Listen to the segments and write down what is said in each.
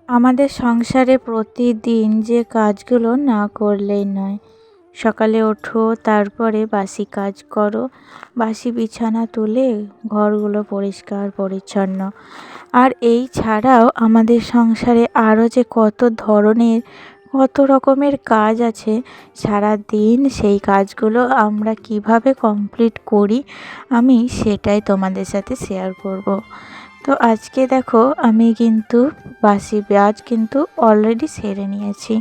আমাদের সংসারে প্রতিদিন যে কাজগুলো না করলেই নয়। সকালে ওঠো, তারপরে বাসি কাজ করো, বাসি বিছানা তুলে ঘরগুলো পরিষ্কার পরিচ্ছন্ন। আর এই ছাড়াও আমাদের সংসারে আরও যে কত ধরনের কত রকমের কাজ আছে, সারা দিন সেই কাজগুলো আমরা কিভাবে কমপ্লিট করি আমি সেটাই তোমাদের সাথে শেয়ার করব। তো আজকে দেখো আমি কিন্তু আজ কিন্তু অলরেডি সেরে নিয়েছি,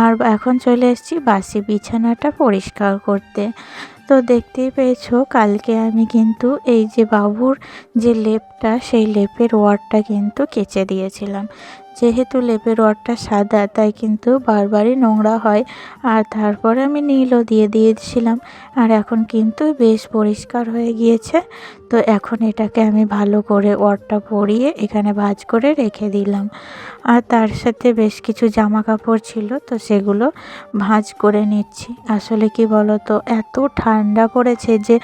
আর এখন চলে এসেছি বাসি বিছানাটা পরিষ্কার করতে। তো দেখতেই পেয়েছো, কালকে আমি কিন্তু এই যে বাবুর যে লেপটা, সেই লেপের ওয়ারটা কিন্তু কেচে দিয়েছিলাম। যেহেতু লেপের ওয়ারটা সাদা, তাই কিন্তু বারবারই নোংরা হয়। আর তারপরে আমি নীলও দিয়ে দিয়েছিলাম, আর এখন কিন্তু বেশ পরিষ্কার হয়ে গিয়েছে। তো এখন এটাকে আমি ভালো করে ওয়ারটা পরিয়ে এখানে ভাঁজ করে রেখে দিলাম। আর তার সাথে বেশ কিছু জামা কাপড় ছিল, তো সেগুলো ভাঁজ করে নিচ্ছি। আসলে কি বলো তো, এত ঠান্ডা পড়েছে যে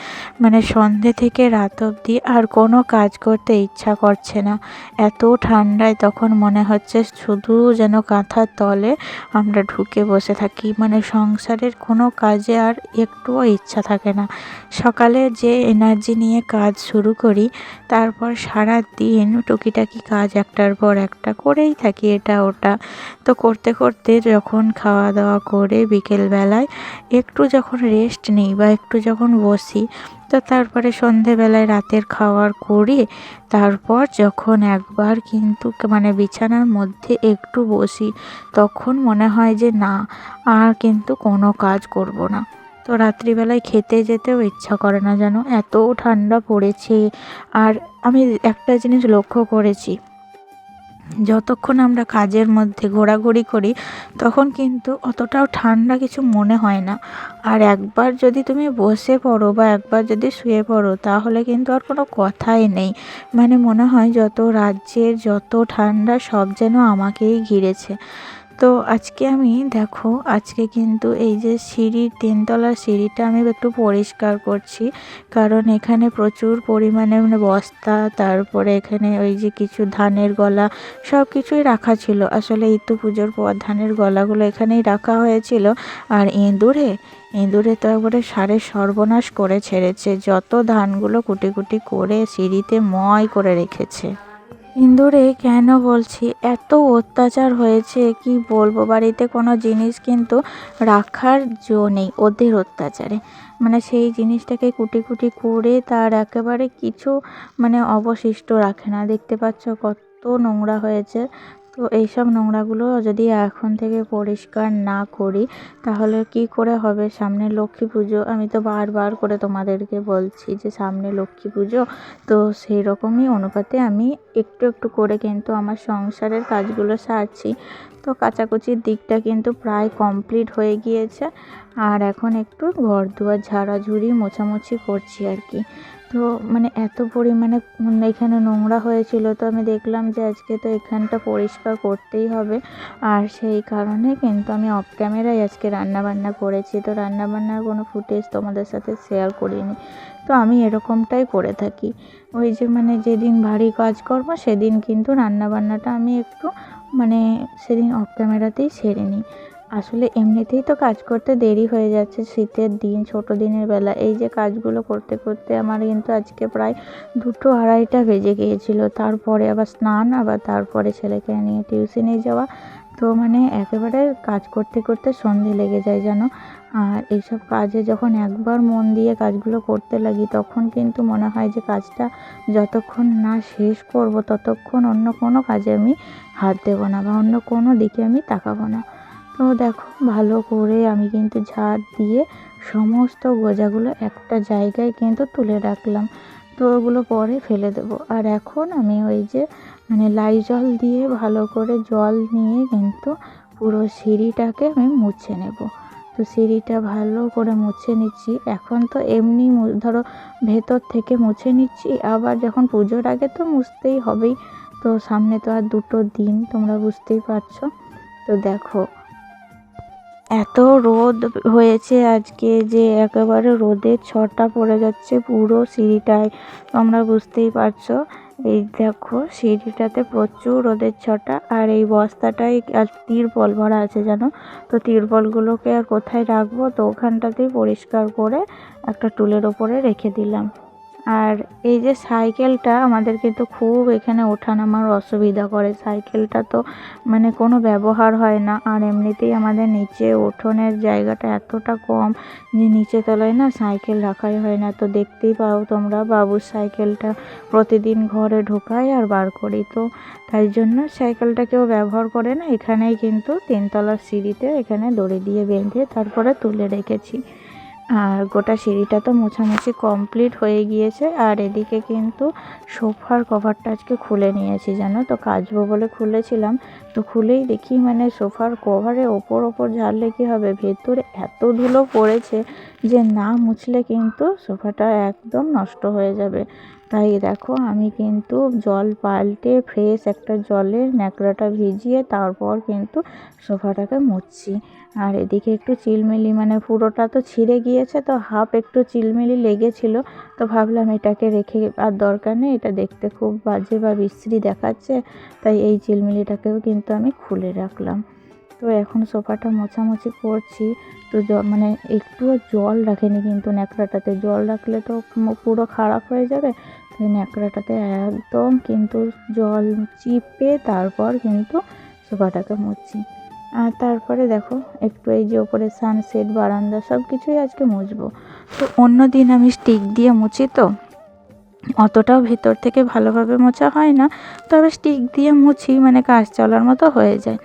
সন্ধে থেকে রাত অবধি আর কোনো কাজ করতে ইচ্ছা করছে না। এত ঠান্ডায় তখন মনে হচ্ছে শুধু যেন কাঁথার তলে আমরা ঢুকে বসে থাকি, সংসারের কোনো কাজে আর একটুও ইচ্ছা থাকে না। সকালে যে এনার্জি নিয়ে কাজ শুরু করি, তারপর সারা দিন টুকিটাকি কাজ একটার পর একটা করেই থাকি, এটা ওটা। তো করতে করতে যখন খাওয়া দাওয়া করে বিকেলবেলায় একটু যখন রেস্ট নিই বা একটু যখন বসি, তো তারপরে সন্ধেবেলায় রাতের খাবার করি। তারপর যখন একবার কিন্তু বিছানার মধ্যে একটু বসি, তখন মনে হয় যে না, আর কিন্তু কোনো কাজ করব না। তো রাত্রিবেলায় খেতে যেতেও ইচ্ছা করে না, যেন এত ঠান্ডা পড়েছে। আর আমি একটা জিনিস লক্ষ্য করেছি, যতক্ষণ আমরা কাজের মধ্যে ঘোরাঘুরি করি, তখন কিন্তু অতটাও ঠান্ডা কিছু মনে হয় না। আর একবার যদি তুমি বসে পড়ো বা একবার যদি শুয়ে পড়ো, তাহলে কিন্তু আর কোনো কথাই নেই। মনে হয় যত রাজ্যের যত ঠান্ডা সব যেন আমাকেই ঘিরেছে। তো আজকে আমি দেখো, আজকে কিন্তু এই যে সিঁড়ির 3তলার সিঁড়িটা আমি একটু পরিষ্কার করছি, কারণ এখানে প্রচুর পরিমাণে বস্তা, তারপরে এখানে ওই যে কিছু ধানের গলা, সব কিছুই রাখা ছিল। আসলে এই তো পুজোর পর ধানের গলাগুলো এখানেই রাখা হয়েছিল। আর ইঁদুরে তো একবারে সারে সর্বনাশ করে ছেড়েছে, যত ধানগুলো কুটি কুটি করে সিঁড়িতে ময় করে রেখেছে। ইন্দুরে কেন বলছি, এত অত্যাচার হয়েছে কি বলবো। বাড়িতে কোনো জিনিস কিন্তু রাখার জো নেই ওদের অত্যাচারে। সেই জিনিসটাকে কুটি কুটি করে তার একেবারে কিছু অবশিষ্ট রাখে না। দেখতে পাচ্ছ কত নোংরা হয়েছে। তো এইসব নোংরাগুলো যদি এখন থেকে পরিষ্কার না করি, তাহলে কি করে হবে? সামনে লক্ষ্মী পুজো, আমি তো বারবার করে তোমাদেরকে বলছি যে সামনে লক্ষ্মী পুজো। তো সেই রকমই অনুপাতে আমি একটু একটু করে কিন্তু আমার সংসারের কাজগুলো সারছি। তো কাচাকুচির দিকটা কিন্তু প্রায় কমপ্লিট হয়ে গিয়েছে, আর এখন একটু ঘর দুয়ার ঝাড়াঝুড়ি মোছামুছি করছি আর কি। তো এত পরিমাণে এখানে নোংরা হয়েছিল, তো আমি দেখলাম যে আজকে তো এখানটা পরিষ্কার করতেই হবে। আর সেই কারণে কিন্তু আমি অফ ক্যামেরায় আজকে রান্নাবান্না করেছি। তো রান্নাবান্নার কোনো ফুটেজ তোমাদের সাথে শেয়ার করিনি। তো আমি এরকমটাই করে থাকি, ওই যে যেদিন ভারী কাজ করবো সেদিন কিন্তু রান্নাবান্নাটা আমি একটু সেদিন অফ ক্যামেরাতেই সেরে নিই। আসলে এমনিতেই তো কাজ করতে দেরি হয়ে যাচ্ছে, শীতের দিন, ছোটো দিনের বেলা এই যে কাজগুলো করতে করতে আমার কিন্তু আজকে প্রায় 2-2:30টা বেজে গিয়েছিলো। তারপরে আবার স্নান, আবার তারপরে ছেলেকে নিয়ে টিউশনে যাওয়া। তো একেবারে কাজ করতে করতে সন্ধে লেগে যায় জানো। আর এইসব কাজে যখন একবার মন দিয়ে কাজগুলো করতে লাগি, তখন কিন্তু মনে হয় যে কাজটা যতক্ষণ না শেষ করব, ততক্ষণ অন্য কোনো কাজে আমি হাত দেবো না বা অন্য কোনো দিকে আমি তাকাবো না। তো দেখো, ভালো করে আমি কিন্তু ঝাড় দিয়ে সমস্ত গোজাগুলো একটা জায়গায় কিন্তু তুলে রাখলাম। তো ওগুলো পরে ফেলে দেবো। আর এখন আমি ওই যে লাইজল দিয়ে ভালো করে জল নিয়ে কিন্তু পুরো সিঁড়িটাকে আমি মুছে নেব। তো সিঁড়িটা ভালো করে মুছে নিচ্ছি। এখন তো এমনি ধরো ভেতর থেকে মুছে নিচ্ছি, আবার যখন পুজোর আগে তো মুছতেই হবেই। তো সামনে তো আর 2টো দিন, তোমরা বুঝতেই পারছো। তো দেখো, এত রোদ হয়েছে আজকে যে একেবারে রোদের ছটা পড়ে যাচ্ছে পুরো সিঁড়িটায়, তোমরা বুঝতেই পারছো। এই দেখো সিঁড়িটাতে প্রচুর রোদের ছটা, আর এই বস্তাটাই আর তিরপল ভরা আছে জানো। তো তিরপলগুলোকে আর কোথায় রাখবো, তো ওখানটাতেই পরিষ্কার করে একটা টুলের ওপরে রেখে দিলাম। আর এই যে সাইকেলটা আমাদের কিন্তু খুব এখানে ওঠানামার অসুবিধা করে। সাইকেলটা তো মানে কোনো ব্যবহার হয় না, আর এমনিতেই আমাদের নিচে উঠোনের জায়গাটা এতটা কম যে নিচে তলায় না সাইকেল রাখাই হয় না। তো দেখতেই পাও তোমরা, বাবুর সাইকেলটা প্রতিদিন ঘরে ঢোকাই আর বার করি, তো তাই জন্য সাইকেলটা কেউ ব্যবহার করে না। এখানেই কিন্তু 3তলার সিঁড়িতে এখানে দড়ি দিয়ে বেঁধে তারপরে তুলে রেখেছি। আর গোটা সিঁড়িটা তো মোছামুছি কমপ্লিট হয়ে গিয়েছে। আর এদিকে কিন্তু সোফার কভারটা আজকে খুলে নিয়েছি জানো, তো কাচবো বলে খুলেছিলাম, তো খুলেই দেখি মানে সোফার কভারে ওপর ঝাড়লে কী হবে, ভেতরে এত ধুলো পড়েছে যে না মুছলে কিন্তু সোফাটা একদম নষ্ট হয়ে যাবে। তাই দেখো আমি কিন্তু জল পাল্টে ফ্রেশ একটা জলে ন্যাকড়াটা ভিজিয়ে তারপর কিন্তু সোফাটাকে মুছছি। আর এদিকে একটু চিলমিলি মানে পুরোটা তো ছিঁড়ে গিয়েছে, তো হাফ একটু চিলমিলি লেগেছিল, তো ভাবলাম এটাকে রেখে আর দরকার নেই, এটা দেখতে খুব বাজে বা বিশ্রী দেখাচ্ছে, তাই এই চিলমিলিটাকেও কিন্তু আমি খুলে রাখলাম। তো এখন সোফাটা মোছামুছি করছি। তো মানে একটুও জল রাখেনি কিন্তু ন্যাকড়াটাতে, জল রাখলে তো পুরো খারাপ হয়ে যাবে। তাই ন্যাকড়াটাতে একদম কিন্তু জল চিপে তারপর কিন্তু সোফাটাকে মুছছি। আর তারপরে দেখো একটু এই যে ওপরে সানসেট বারান্দা সব কিছুই আজকে মুছবো। তো অন্য দিন আমি স্টিক দিয়ে মুছি, তো অতটাও ভেতর থেকে ভালোভাবে মোছা হয় না, তবে স্টিক দিয়ে মুছি মানে কাজ চলার মতো হয়ে যায়।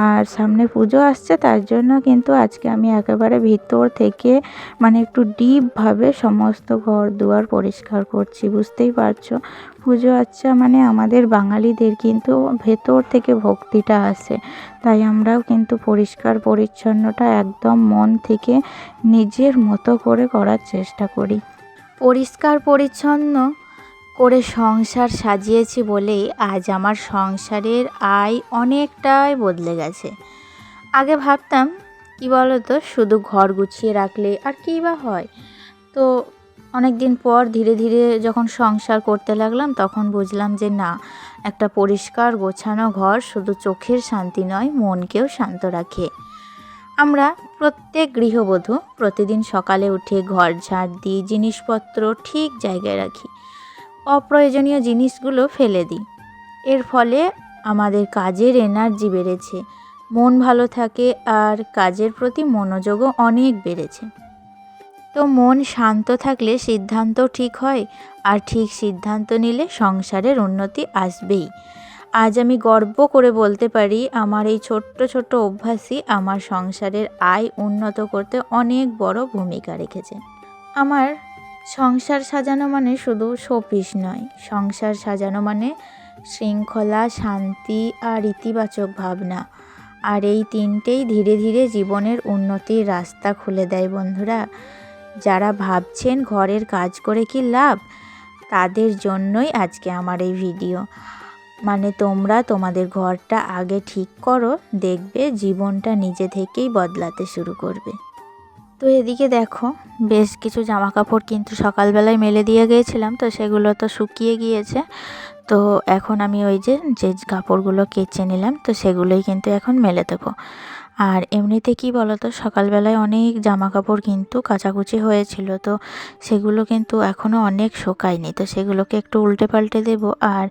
আর সামনে পুজো আসছে, তার জন্য কিন্তু আজকে আমি একেবারে ভিতর থেকে মানে একটু ডিপভাবে সমস্ত ঘর দুয়ার পরিষ্কার করছি। বুঝতেই পারছো, পুজো আচ্ছা মানে আমাদের বাঙালিদের কিন্তু ভেতর থেকে ভক্তিটা আসে, তাই আমরাও কিন্তু পরিষ্কার পরিচ্ছন্নটা একদম মন থেকে নিজের মতো করে করার চেষ্টা করি। পরিষ্কার পরিচ্ছন্ন করে সংসার সাজিয়েছি বলেই আজ আমার সংসারের আয় অনেকটাই বদলে গেছে। আগে ভাবতাম কি বলো তো, শুধু ঘর গুছিয়ে রাখলে আর কী বা হয়। তো অনেক দিন পর ধীরে ধীরে যখন সংসার করতে লাগলাম তখন বুঝলাম যে না, একটা পরিষ্কার গোছানো ঘর শুধু চোখের শান্তি নয়, মনকেও শান্ত রাখে। আমরা প্রত্যেক গৃহবধূ প্রতিদিন সকালে উঠে ঘর ঝাড় দিই, জিনিসপত্র ঠিক জায়গায় রাখি, অপ্রয়োজনীয় জিনিসগুলো ফেলে দিই। এর ফলে আমাদের কাজের এনার্জি বেড়েছে, মন ভালো থাকে আর কাজের প্রতি মনোযোগও অনেক বেড়েছে। তো মন শান্ত থাকলে সিদ্ধান্ত ঠিক হয়, আর ঠিক সিদ্ধান্ত নিলে সংসারের উন্নতি আসবেই। আজ আমি গর্ব করে বলতে পারি আমার এই ছোট্ট ছোট্ট অভ্যাসই আমার সংসারের আয় উন্নত করতে অনেক বড় ভূমিকা রেখেছে। আমার সংসার সাজানো মানে শুধু শোপিস নয়, সংসার সাজানো মানে শৃঙ্খলা, শান্তি আর ইতিবাচক ভাবনা। আর এই তিনটেই ধীরে ধীরে জীবনের উন্নতির রাস্তা খুলে দেয় বন্ধুরা। যারা ভাবছেন ঘরের কাজ করে কি লাভ, তাদের জন্যই আজকে আমার এই ভিডিও। মানে তোমরা তোমাদের ঘরটা আগে ঠিক করো, দেখবে জীবনটা নিজে থেকেই বদলাতে শুরু করবে। তো এদিকে দেখো বেশ কিছু জামা কাপড় কিন্তু সকালবেলায় মেলে দিয়ে গিয়েছিলাম, তো সেগুলো তো শুকিয়ে গিয়েছে। তো এখন আমি ওই যে কাপড়গুলো কেচে নিলাম, তো সেগুলোই কিন্তু এখন মেলে দেবো। আর এমনিতে কি বলো তো, সকালবেলায় অনেক জামা কাপড় কিন্তু কাচাকুচি হয়েছিল, তো সেগুলো কিন্তু এখনও অনেক শোকায়নি, তো সেগুলোকে একটু উল্টে পাল্টে দেবো। আর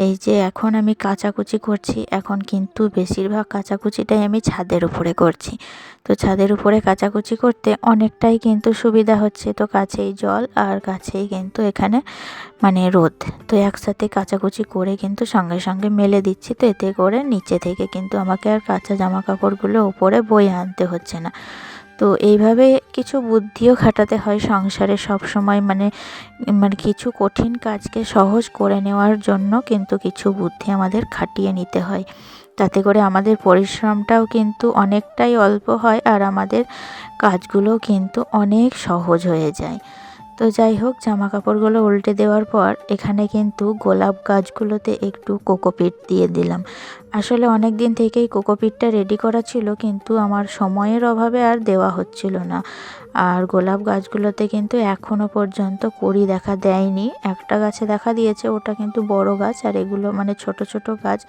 এই যে এখন আমি কাচাকুচি করছি, এখন কিন্তু বেশিরভাগ কাচাকুচিটাই আমি ছাদের উপরে করছি। তো ছাদের উপরে কাচাকুচি করতে অনেকটাই কিন্তু সুবিধা হচ্ছে, তো কাছেই জল আর কাছেই কিন্তু এখানে মানে রোদ, তো একসাথে কাচাকুচি করে কিন্তু সঙ্গে সঙ্গে মেলে দিচ্ছি। তো এতে করে নিচে থেকে কিন্তু আমাকে আর কাঁচা জামা কাপড়গুলো উপরে বয়ে আনতে হচ্ছে না। তো এইভাবে কিছু বুদ্ধিও খাটাতে হয় সংসারে সব সময়, মানে কিছু কঠিন কাজকে সহজ করে নেওয়ার জন্য কিন্তু কিছু বুদ্ধি আমাদের খাটিয়ে নিতে হয়। তাতে করে আমাদের পরিশ্রমটাও কিন্তু অনেকটাই অল্প হয় আর আমাদের কাজগুলো কিন্তু অনেক সহজ হয়ে যায়। তো যাই হোক, জামা কাপড়গুলো উল্টে দেওয়ার পর এখানে কিন্তু গোলাপ গাছগুলোতে একটু কোকোপিট দিয়ে দিলাম। আসলে অনেক দিন থেকেই কোকোপিটটা রেডি করা ছিল, কিন্তু আমার সময়ের অভাবে আর দেওয়া হচ্ছিল না। আর গোলাপ গাছগুলোতে কিন্তু এখনও পর্যন্ত কুঁড়ি দেখা দেয়নি। একটা গাছে দেখা দিয়েছে, ওটা কিন্তু বড় গাছ, আর এগুলো মানে ছোট ছোট গাছ।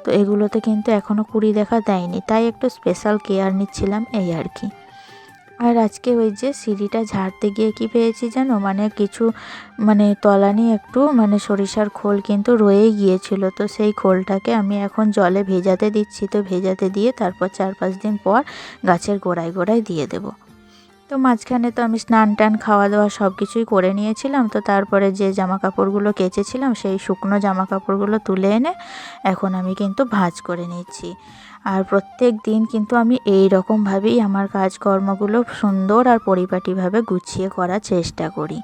তো এগুলোতে কিন্তু এখনও কুঁড়ি দেখা দেয়নি, তাই একটু স্পেশাল কেয়ার নিচ্ছিলাম, এই আর কি। আর আজকে ওই যে সিঁড়িটা ঝাড়তে গিয়ে কি পেয়েছি জানো, মানে কিছু তলানি একটু সরিষার খোল কিন্তু রয়েই গিয়েছিল। তো সেই খোলটাকে আমি এখন জলে ভেজাতে দিচ্ছি। তো ভেজাতে দিয়ে তারপর 4-5 দিন পর গাছের গোড়ায় গোড়ায় দিয়ে দেব। তো মাঝখানে তো আমি স্নান টান খাওয়া দাওয়া সব কিছুই করে নিয়েছিলাম। তো তারপরে যে জামা কাপড়গুলো কেচেছিলাম সেই শুকনো জামা কাপড়গুলো তুলে এনে এখন আমি কিন্তু ভাঁজ করে নিচ্ছি। আর প্রত্যেক দিন কিন্তু আমি এই রকমভাবেই আমার কাজকর্মগুলো সুন্দর আর পরিপাটিভাবে গুছিয়ে করার চেষ্টা করি।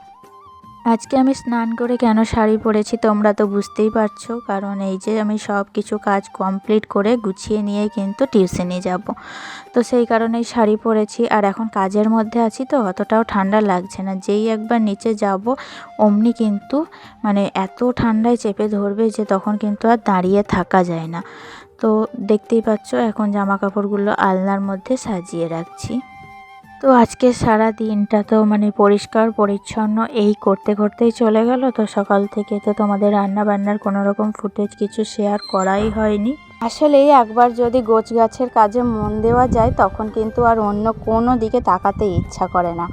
আজকে আমি স্নান করে কেন শাড়ি পরেছি তোমরা তো বুঝতেই পারছো, কারণ এই যে আমি সব কিছু কাজ কমপ্লিট করে গুছিয়ে নিয়ে কিন্তু টিউশনে যাব। তো সেই কারণেই শাড়ি পরেছি। আর এখন কাজের মধ্যে আছি, তো অতটাও ঠান্ডা লাগছে না। যেই একবার নিচে যাব অমনি কিন্তু এত ঠান্ডায় চেপে ধরবে যে তখন কিন্তু আর দাঁড়িয়ে থাকা যায় না। তো দেখতেই পাচ্ছ এখন জামা কাপড়গুলো আলনার মধ্যে সাজিয়ে রাখছি। তো আজকে সারা দিনটা তো পরিষ্কার পরিচ্ছন্ন এই করতে করতেই চলে গেল। তো সকাল থেকে তো তোমাদের রান্না বান্নার কোনো রকম ফুটেজ কিছু শেয়ার করাই হয়নি। আসলে একবার যদি গোছ গাছের কাজে মন দেওয়া যায় তখন কিন্তু আর অন্য কোনো দিকে তাকাতে ইচ্ছা করে না।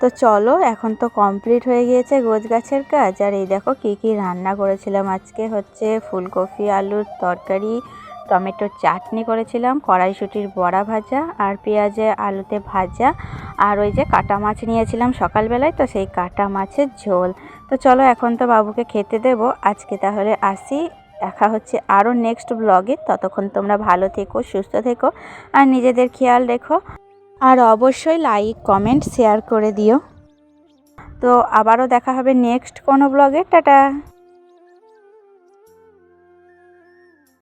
তো চলো, এখন তো কমপ্লিট হয়ে গিয়েছে গোছ গাছের কাজ। আর এই দেখো কি কি রান্না করেছিলাম আজকে। হচ্ছে ফুলকপি আলুর তরকারি, টমেটোর চাটনি করেছিলাম, কড়াইশুঁটির বড়া ভাজা, আর পেঁয়াজে আলুতে ভাজা, আর ওই যে কাটা মাছ নিয়েছিলাম সকালবেলায়, তো সেই কাটা মাছের ঝোল। তো চলো এখন তো বাবুকে খেতে দেবো। আজকে তাহলে আসি, দেখা হচ্ছে আরও নেক্সট ব্লগে। ততক্ষণ তোমরা ভালো থেকো, সুস্থ থেকো, আর নিজেদের খেয়াল রেখো। আর অবশ্যই লাইক কমেন্ট শেয়ার করে দিও। তো আবারও দেখা হবে নেক্সট কোনো ব্লগে। টাটা।